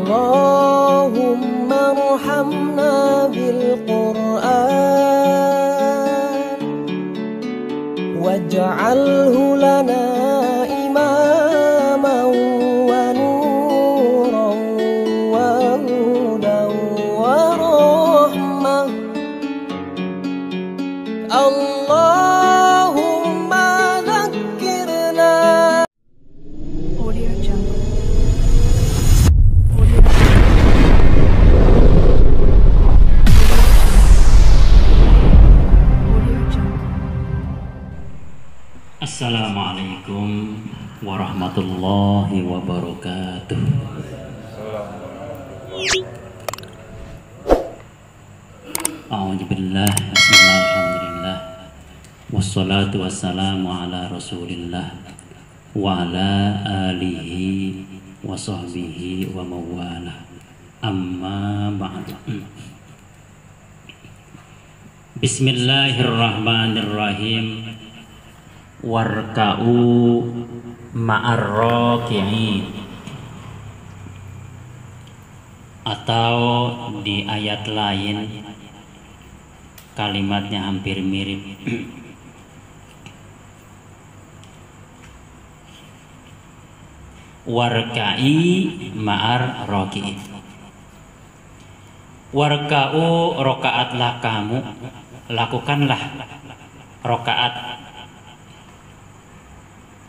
Allahumma arhamna bil Qur'an waj'alhu lana imaman wa nuran wa hudan wa rahmah. Allahumma dhakkirna. Audio Jungle. Assalamualaikum warahmatullahi wabarakatuh. A'udzubillah, bismillah, alhamdulillah, wassalatu wassalamu ala rasulillah wa ala alihi wa sahbihi wa mawalah, amma ba'du. Bismillahirrahmanirrahim. Warka'u ma'arraki'in, atau di ayat lain kalimatnya hampir mirip. Warka'i ma'ar raki'in. Warka'u, rokaatlah kamu, lakukanlah rokaat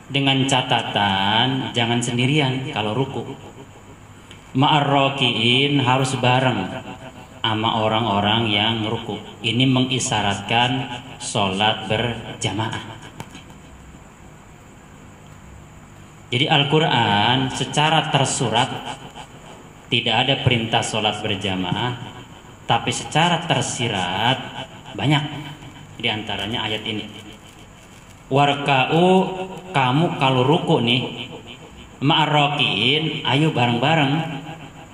dengan catatan jangan sendirian kalau ruku. Ma'ar raki'in, harus bareng sama orang-orang yang ruku. Ini mengisyaratkan sholat berjamaah. Jadi Al-Quran secara tersurat tidak ada perintah sholat berjamaah, tapi secara tersirat banyak. Di antaranya ayat ini. Warka'u, kamu kalau ruku nih, ma'arrokiin, ayo bareng-bareng,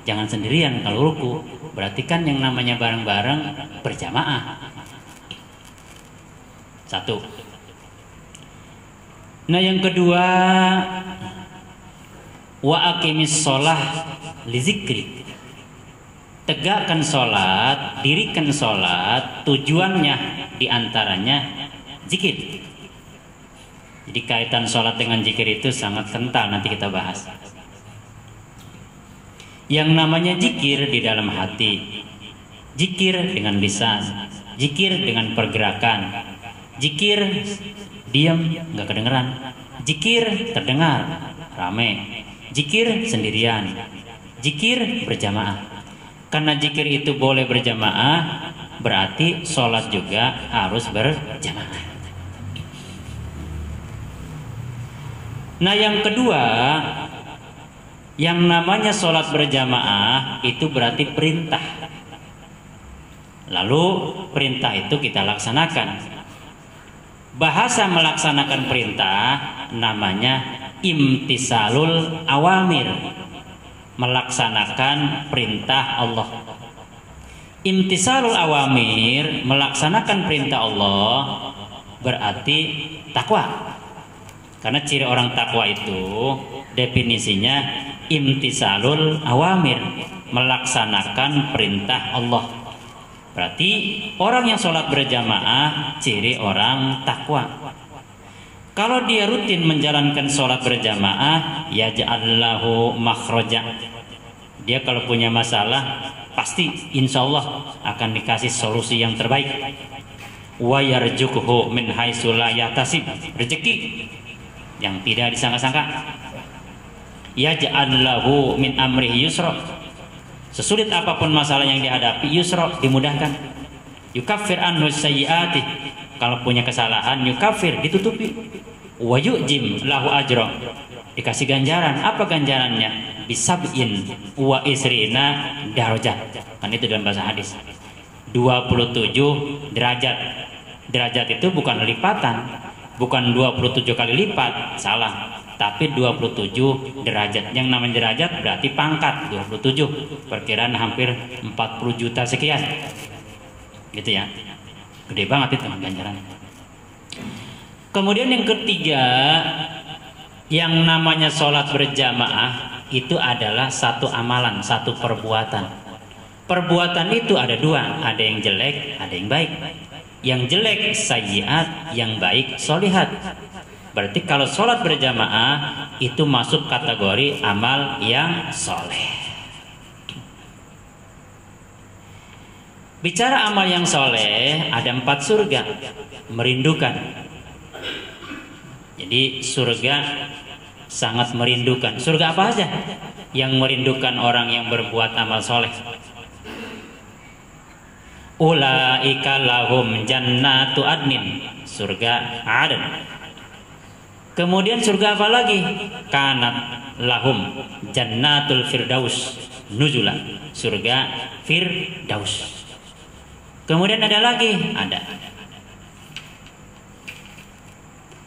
jangan sendirian kalau ruku. Berarti kan yang namanya bareng-bareng berjamaah. Satu. Nah yang kedua, wa aqimis sholah li zikri. Tegakkan sholat, dirikan sholat, tujuannya diantaranya zikir. Jadi kaitan sholat dengan zikir itu sangat kental, nanti kita bahas. Yang namanya zikir di dalam hati, zikir dengan lisan, zikir dengan pergerakan, zikir diam nggak kedengeran, zikir terdengar rame, zikir sendirian, zikir berjamaah. Karena zikir itu boleh berjamaah, berarti sholat juga harus berjamaah. Nah yang kedua, yang namanya sholat berjamaah itu berarti perintah. Lalu perintah itu kita laksanakan. Bahasa melaksanakan perintah namanya imtisalul awamir, melaksanakan perintah Allah. Imtisalul awamir, melaksanakan perintah Allah, berarti takwa. Karena ciri orang takwa itu definisinya imtisalul awamir, melaksanakan perintah Allah. Berarti orang yang sholat berjamaah ciri orang takwa. Kalau dia rutin menjalankan sholat berjamaah, yaj'allahu makhraja. Dia kalau punya masalah pasti insya Allah akan dikasih solusi yang terbaik. Wa yarzuqhu min haitsu la yahtasib, rezeki yang tidak disangka-sangka. Yaj'allahu min amrihi yusra, sesulit apapun masalah yang dihadapi, yusra, dimudahkan. Yukaffir anhu sayyiati, kalau punya kesalahan yukaffir, ditutupi. Wa yu'jim lahu ajra, dikasih ganjaran. Apa ganjarannya? Bisab'in wa isrina darajat. Kan itu dalam bahasa hadis. 27 derajat. Derajat itu bukan lipatan, bukan 27 kali lipat, salah, tapi 27 derajat. Yang namanya derajat berarti pangkat 27, perkiraan hampir 40 juta sekian, gitu ya, gede banget itu ganjaran. Kemudian yang ketiga, yang namanya sholat berjamaah itu adalah satu amalan, satu perbuatan. Perbuatan itu ada dua, ada yang jelek, ada yang baik. Yang jelek sayyiat, yang baik solihat. Berarti kalau sholat berjamaah itu masuk kategori amal yang soleh. Bicara amal yang soleh, ada 4 surga, merindukan. Jadi surga sangat merindukan. Surga apa aja yang merindukan orang yang berbuat amal soleh? Ulaika lahum jannatu adnin, surga Aden. Kemudian surga apa lagi? Kanat lahum jannatul firdaus nuzula, surga firdaus. Kemudian ada lagi, ada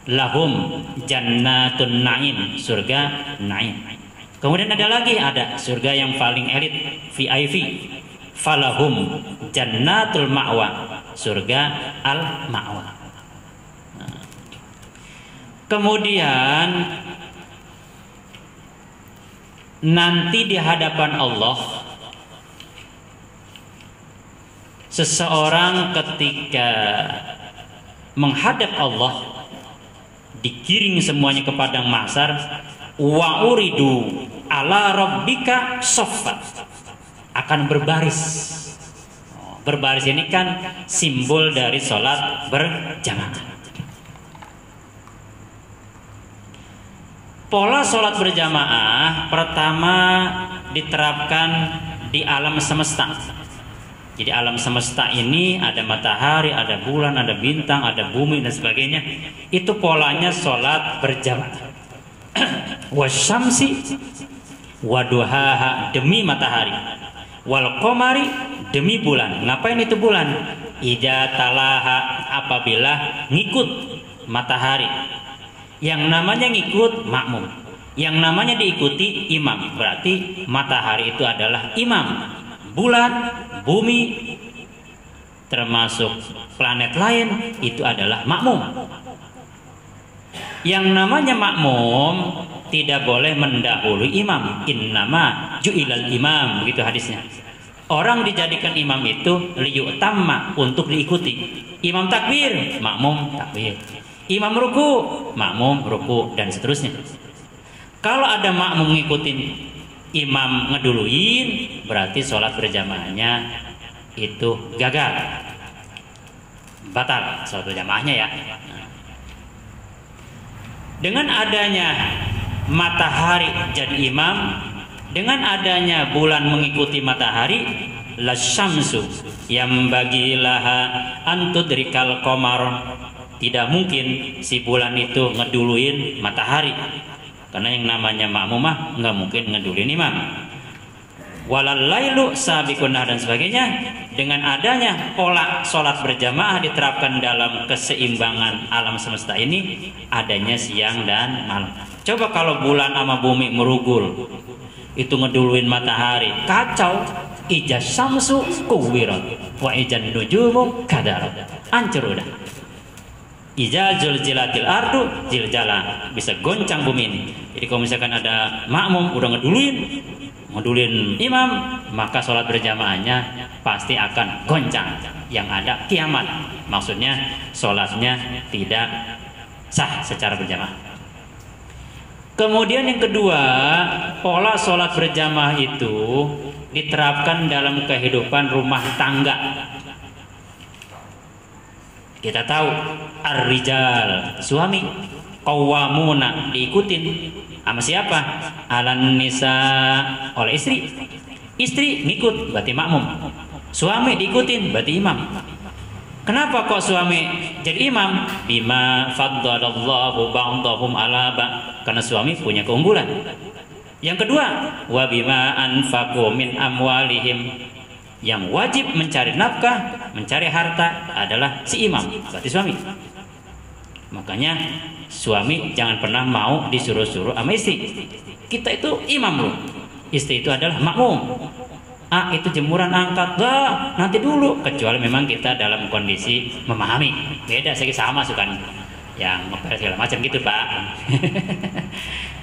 lahum jannatun naim, surga naim. Kemudian ada lagi, ada surga yang paling elit VIP, falahum jannatul ma'wa, surga al ma'wa. Kemudian nanti di hadapan Allah, seseorang ketika menghadap Allah, digiring semuanya ke padang mahsyar, wa uridu ala rabbika soffat, akan berbaris. Berbaris ini kan simbol dari sholat berjamaah. Pola sholat berjamaah pertama diterapkan di alam semesta. Jadi alam semesta ini ada matahari, ada bulan, ada bintang, ada bumi dan sebagainya. Itu polanya sholat berjamaah. Wasyamsi waduhaha, demi matahari, wal qamari, demi bulan. Ngapain itu bulan? Ida talaha, apabila ngikut matahari. Yang namanya ngikut makmum, yang namanya diikuti imam. Berarti matahari itu adalah imam, bulan, bumi, termasuk planet lain itu adalah makmum. Yang namanya makmum tidak boleh mendahului imam. Innama ju'ilal imam, begitu hadisnya. Orang dijadikan imam itu liyutamma, untuk diikuti. Imam takbir, makmum takbir. Imam ruku, makmum ruku, dan seterusnya. Kalau ada makmum ngikutin imam ngeduluin, berarti sholat berjamaahnya itu gagal, batal sholat berjamaahnya ya. Dengan adanya matahari jadi imam, dengan adanya bulan mengikuti matahari, lasyamsu yang bagilaha antudrikal qamar, tidak mungkin si bulan itu ngeduluin matahari, karena yang namanya makmumah nggak mungkin ngeduluin imam. Walal lailu sabiqun dan sebagainya. Dengan adanya pola sholat berjamaah diterapkan dalam keseimbangan alam semesta ini, adanya siang dan malam. Coba kalau bulan sama bumi merugul, itu ngeduluin matahari, kacau. Ija samsu kuwirat wa ijan nujumu kadarat, hancur udah. Ija zulzilatil ardu zilzala, bisa goncang bumi ini. Jadi kalau misalkan ada makmum udah ngeduluin imam, maka sholat berjamaahnya pasti akan goncang, yang ada kiamat. Maksudnya sholatnya tidak sah secara berjamaah. Kemudian yang kedua, pola sholat berjamaah itu diterapkan dalam kehidupan rumah tangga. Kita tahu ar-rijal, suami, qawwamuna, diikutin sama siapa? Alan nisa, oleh istri. Istri ngikut, berarti makmum. Suami diikutin, berarti imam. Kenapa kok suami jadi imam? Bima faddalallahu ba'dahum ala ba', karena suami punya keunggulan. Yang kedua, wa bima anfaqu min amwalihim, yang wajib mencari nafkah, mencari harta adalah si imam, berarti suami. Makanya suami jangan pernah mau disuruh-suruh sama istri. Kita itu imam loh, istri itu adalah makmum. Itu jemuran angkat, nanti dulu. Kecuali memang kita dalam kondisi memahami. Beda, saya sama suka yang ngepel segala macam gitu, Pak.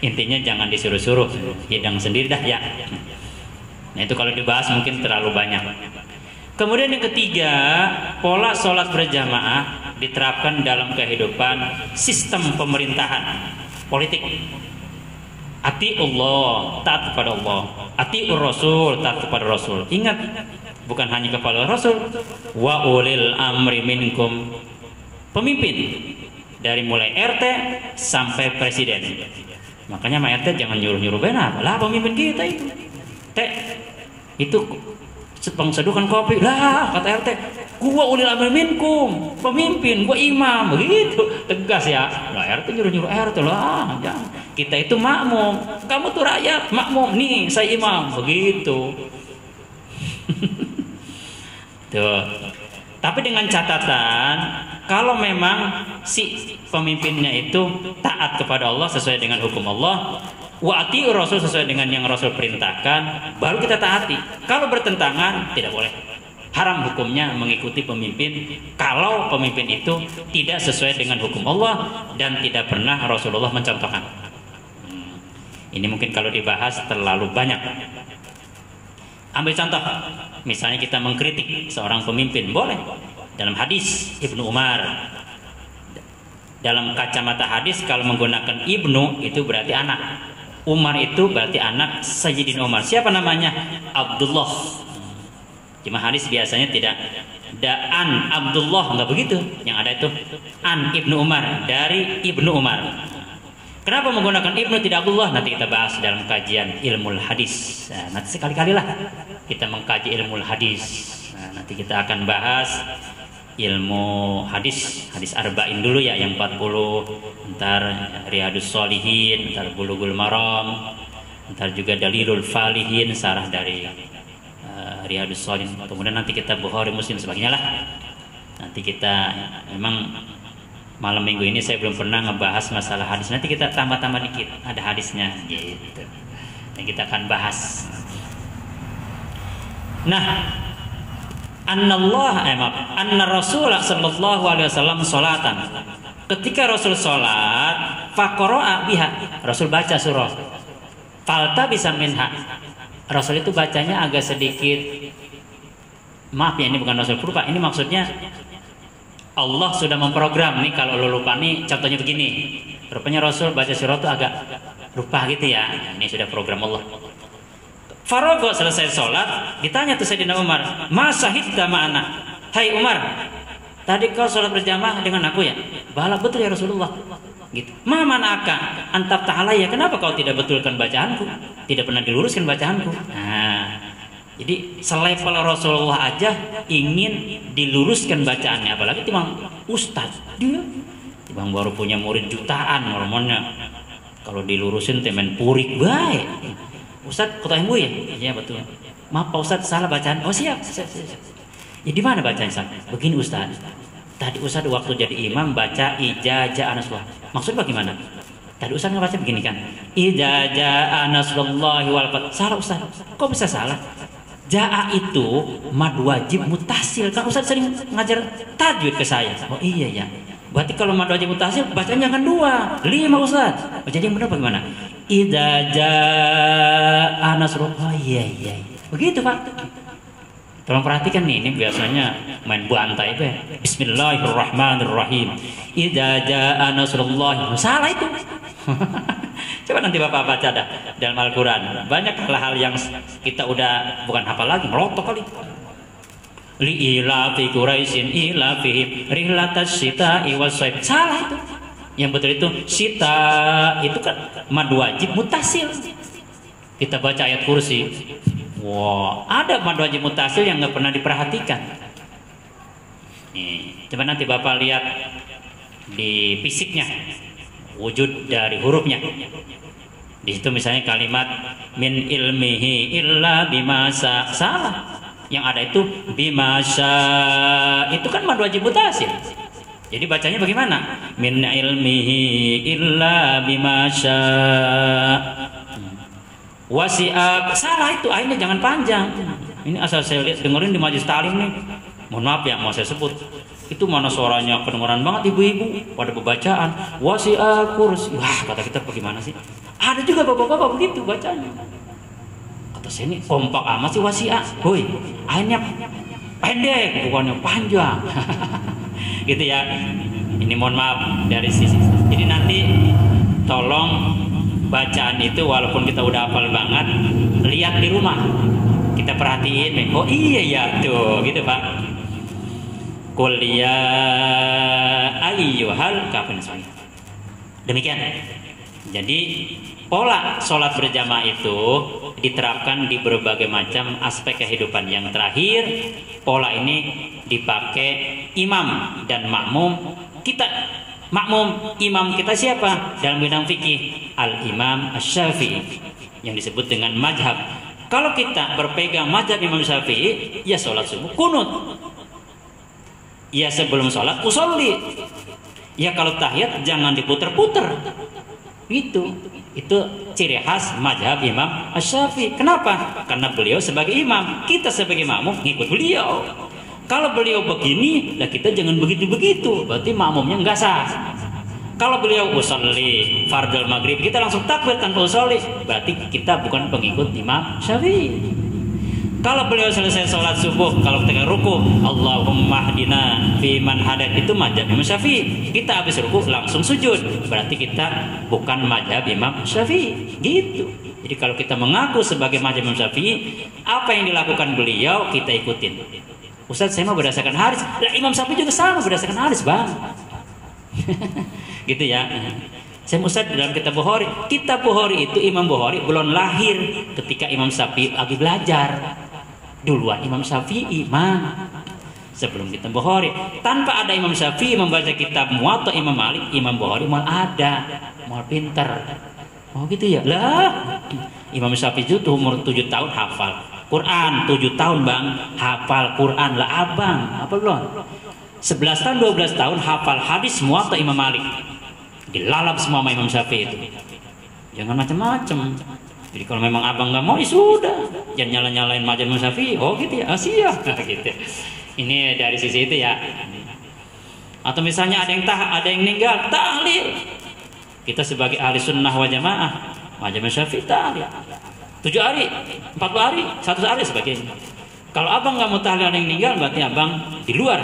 Intinya jangan disuruh-suruh, hidang sendiri dah ya. Nah itu kalau dibahas mungkin terlalu banyak. Kemudian yang ketiga, pola sholat berjamaah diterapkan dalam kehidupan sistem pemerintahan politik. Atiullah, taat kepada Allah. Atiur Rasul, taat kepada Rasul. Ingat, bukan hanya kepada Rasul. Wa ulil amri minkum, pemimpin dari mulai RT sampai presiden. Makanya sama RT jangan nyuruh-nyuruh benar. Lah pemimpin kita itu. Itu pengseduhan kopi lah kata RT, gua ulil amri minkum, pemimpin, gua imam, begitu tegas ya. Lah RT nyuruh RT lah, jangan. Kita itu makmum, kamu tuh rakyat makmum, nih saya imam, begitu. Tuh. Tapi dengan catatan, kalau memang si pemimpinnya itu taat kepada Allah sesuai dengan hukum Allah, wa atiur Rasul sesuai dengan yang Rasul perintahkan, baru kita taati. Kalau bertentangan, tidak boleh. Haram hukumnya mengikuti pemimpin kalau pemimpin itu tidak sesuai dengan hukum Allah dan tidak pernah Rasulullah mencontohkan. Ini mungkin kalau dibahas terlalu banyak. Ambil contoh, misalnya kita mengkritik seorang pemimpin, boleh. Dalam hadis Ibnu Umar, dalam kacamata hadis kalau menggunakan Ibnu itu berarti anak. Umar itu berarti anak Sayyidina Umar. Siapa namanya? Abdullah. Cuma hadis biasanya tidak daan Abdullah, enggak begitu. Yang ada itu an Ibnu Umar, dari Ibnu Umar. Kenapa menggunakan Ibnu tidak Abdullah? Nanti kita bahas dalam kajian ilmu hadis. Nah, nanti sekali-kalilah kita mengkaji ilmu hadis. Nah, nanti kita akan bahas ilmu hadis arba'in dulu ya, yang 40, ntar Riyadus Shalihin, ntar Bulughul Maram, ntar juga Dalilul Falihin, sarah dari Riyadus Shalihin. Kemudian nanti kita Bukhari, Muslim, sebagainya lah. Nanti kita memang malam minggu ini saya belum pernah ngebahas masalah hadis. Nanti kita tambah-tambah dikit, ada hadisnya gitu. Yang kita akan bahas. Nah, anna Rasulullah sallallahu alaihi wasallam salatan. Ketika Rasul salat, faqara'a biha. Rasul baca surah. Falta bisa minha. Rasul itu bacanya agak sedikit, maaf ya, ini bukan Rasul purba, ini maksudnya Allah sudah memprogram nih, kalau lo lupa nih contohnya begini. Rupanya Rasul baca surah itu agak lupa gitu ya. Ini sudah program Allah. Farogo selesai sholat, ditanya tuh Sayyidina Umar, ma syahidta ma'ana? Hai Umar, tadi kau sholat berjamaah dengan aku ya? Bala, betul ya Rasulullah. Gitu. Ma manaka antab ta'alaya, kenapa kau tidak betulkan bacaanku? Tidak pernah diluruskan bacaanku. Nah, jadi selevel Rasulullah aja ingin diluruskan bacaannya, apalagi timbang ustaz. Dia timbang baru punya murid jutaan hormonnya. Kalau dilurusin temen purik baik. Ustaz, kota ilmu ya? Iya betul. Maaf Pak Ustaz, salah bacaan. Oh siap. Ya di mana bacaan Ustaz? Begini Ustaz. Tadi Ustaz waktu jadi imam baca ijazah Nasrullah. Maksud bagaimana? Tadi Ustaz ngebaca begini kan? Ijazah Nasrullahi wal fath. Salah Ustaz. Kok bisa salah? Ja'a itu mad wajib mutasil. Kan Ustaz sering ngajar tajwid ke saya. Oh iya ya. Berarti kalau mad wajib mutasil bacanya jangan 2, 5 Ustaz. Jadi yang benar bagaimana? Idza jaa nasrullah. Oh iya. Begitu Pak. Tolong perhatikan nih, ini biasanya main bantai itu ya. Bismillahirrahmanirrahim. Idza jaa nasrullah. Salah itu. Coba nanti Bapak baca dah dalam Al-Quran. Banyak hal-hal yang kita udah bukan hafal lagi, melotok kali. Li ilafi Quraisyin ilafihim rihlatas syita'i was-shaib. Salah itu. Yang betul itu sita, itu kan mad wajib mutasil. Kita baca ayat kursi. Wow, ada mad wajib mutasil yang nggak pernah diperhatikan. Nih, coba nanti Bapak lihat di fisiknya, wujud dari hurufnya. Di situ misalnya kalimat min ilmihi illa bimasa, salah. Yang ada itu bimasa, itu kan mad wajib mutasil. Jadi bacanya bagaimana? Min ilmihi illa bimasa. Wasi'ak, salah itu, akhirnya jangan panjang. Ini asal saya lihat dengerin di majelis ta'lim nih. Mohon maaf ya, mau saya sebut. Itu mana suaranya kedengeran banget ibu-ibu pada pembacaan. Wasi'ak kursi. Wah, kata kita bagaimana sih? Ada juga bapak-bapak begitu bacanya. Kata saya ini kompak amat sih wasiat. Woi, ayatnya pendek, bukannya panjang. Gitu ya. Ini mohon maaf dari sisi. Jadi nanti tolong bacaan itu walaupun kita udah hafal banget, lihat di rumah. Kita perhatiin, oh iya ya tuh, gitu Pak. Qul ya ayyuhal kafirun. Demikian. Jadi pola sholat berjamaah itu diterapkan di berbagai macam aspek kehidupan. Yang terakhir, pola ini dipakai imam dan makmum. Kita makmum, imam kita siapa? Dalam bidang fikih, al-imam asy-Syafi'i yang disebut dengan mazhab. Kalau kita berpegang mazhab Imam Syafi'i, ya sholat subuh kunut. Ya sebelum sholat usolli. Ya kalau tahiyat jangan diputer-puter. Itu ciri khas mazhab Imam Asy-Syafi'i. Kenapa? Karena beliau sebagai imam, kita sebagai makmum ngikut beliau. Kalau beliau begini, lah kita jangan begitu-begitu. Berarti makmumnya nggak sah. Kalau beliau usolli fardhu maghrib, kita langsung takbir tanpa usolli, berarti kita bukan pengikut Imam Syafi'i. Kalau beliau selesai sholat subuh, kalau kita ruku, Allahumma hdina fi man hadait, itu mazhab Imam Syafi'i. Kita habis ruku langsung sujud, berarti kita bukan mazhab Imam Syafi'i. Gitu. Jadi kalau kita mengaku sebagai mazhab Imam Syafi'i, apa yang dilakukan beliau kita ikutin. Ustaz, saya mau berdasarkan hadis. Lah Imam Syafi'i juga sama berdasarkan hadis, Bang. Gitu ya. Saya Ustaz dalam kitab Bukhari. Kitab Bukhari itu Imam Bukhari belum lahir ketika Imam Syafi'i lagi belajar. Duluan Imam Syafi'i, man. Sebelum kitab Bukhari. Tanpa ada Imam Syafi'i membaca kitab Muwatta Imam Malik, Imam Bukhari mal ada, mal pinter. Oh gitu ya. Lah, Imam Syafi'i itu umur 7 tahun hafal Quran, 7 tahun Bang, hafal Quran lah abang, apa belum? 11 tahun, 12 tahun hafal hadis Muwatta Imam Malik. Dilalap semua sama Imam Syafi'i itu. Jangan macam-macam. Jadi kalau memang abang nggak mau, ya sudah. Jangan nyala-nyalain mazhab Imam Syafi'i. Oh gitu ya, siap. Gitu. Ini dari sisi itu ya. Atau misalnya ada yang meninggal, tahlil. Kita sebagai ahli sunnah wal jamaah, mazhab Imam Syafi'i tahlil. 7 hari, 40 hari, 1 hari sebagainya. Kalau abang nggak mau tahlil ada yang meninggal, berarti abang di luar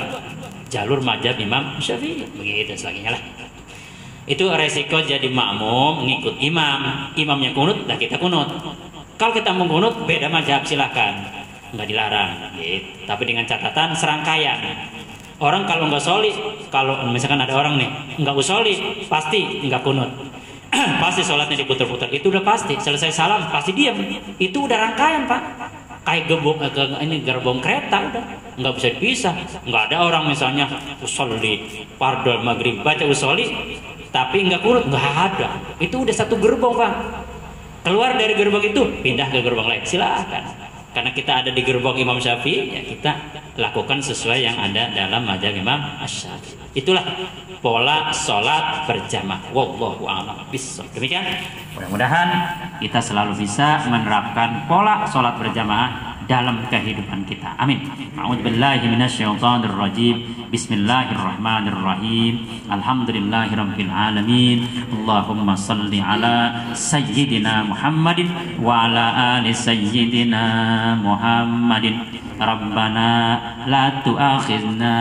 jalur mazhab Imam Syafi'i. Begitu sebagainya lah. Itu resiko jadi makmum ngikut imam. Imamnya kunut, dah kita kunut. Kalau kita mau kunut, beda mazhab silahkan, nggak dilarang. Gitu. Tapi dengan catatan serangkaian. Orang kalau nggak soli, kalau misalkan ada orang nih nggak usoli, pasti nggak kunut. Pasti sholatnya diputar-putar. Itu udah pasti. Selesai salam pasti diam. Itu udah rangkaian Pak. Kayak gerbong kereta udah. Nggak bisa dipisah. Nggak ada orang misalnya usolli fardhu maghrib baca usolli tapi nggak kunut, nggak ada. Itu udah satu gerbong Pak. Keluar dari gerbong itu pindah ke gerbong lain, silahkan. Karena kita ada di gerbong Imam Syafi'i, ya kita lakukan sesuai yang ada dalam mazhab Imam Asy-Syafi'i. Itulah pola sholat berjamaah. Wallahu a'lam bishawab. Demikian. Mudah-mudahan kita selalu bisa menerapkan pola sholat berjamaah dalam kehidupan kita. Amin. A'udzubillahi minasyaitonir rajim. Bismillahirrahmanirrahim. Alhamdulillahirabbil alamin. Allahumma shalli ala sayyidina Muhammadin wa ala ali sayyidina Muhammadin. Rabbana la tu'akhidna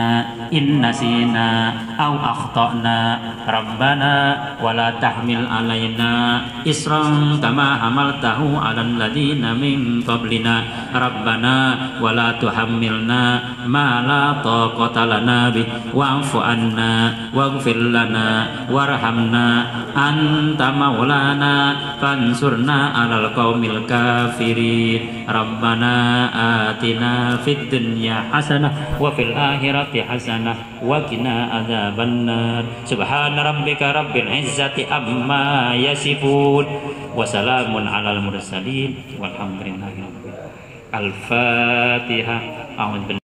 in nasina aw akhtana. Rabbana wa la tahmil alaina isran kama hamaltahu 'alal ladzina min qablina. Rabbana wa la tuhammilna ma la taqata lana bi wa'fu anna waghfir lana warhamna anta maulana fansurna 'alal qaumil kafirin. Rabbana atina fid dunya hasanah wa fil akhirati hasanah wa qina adzabannar. Subhana rabbika rabbil izzati amma yasifun wa salamun 'alal mursalin walhamdulillahi rabbil alamin. Al-Fatihah. A'udzu